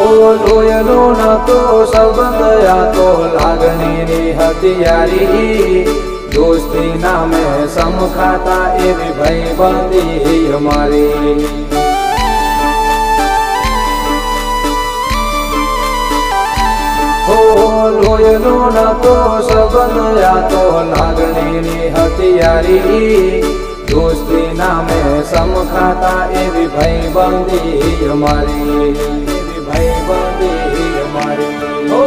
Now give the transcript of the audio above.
લોયનો નતો સંબંધ આ તો લાગણીની હથિયારી દોસ્તી નામે સમખાતા એવી ભાઈબંધી અમારી લોયનો નતો સંબંધ આ તો લાગણીની હથિયારી દોસ્તી નામે સમખાતા એવી ભાઈબંધી અમારી એવી ભાઈબંધી અમારી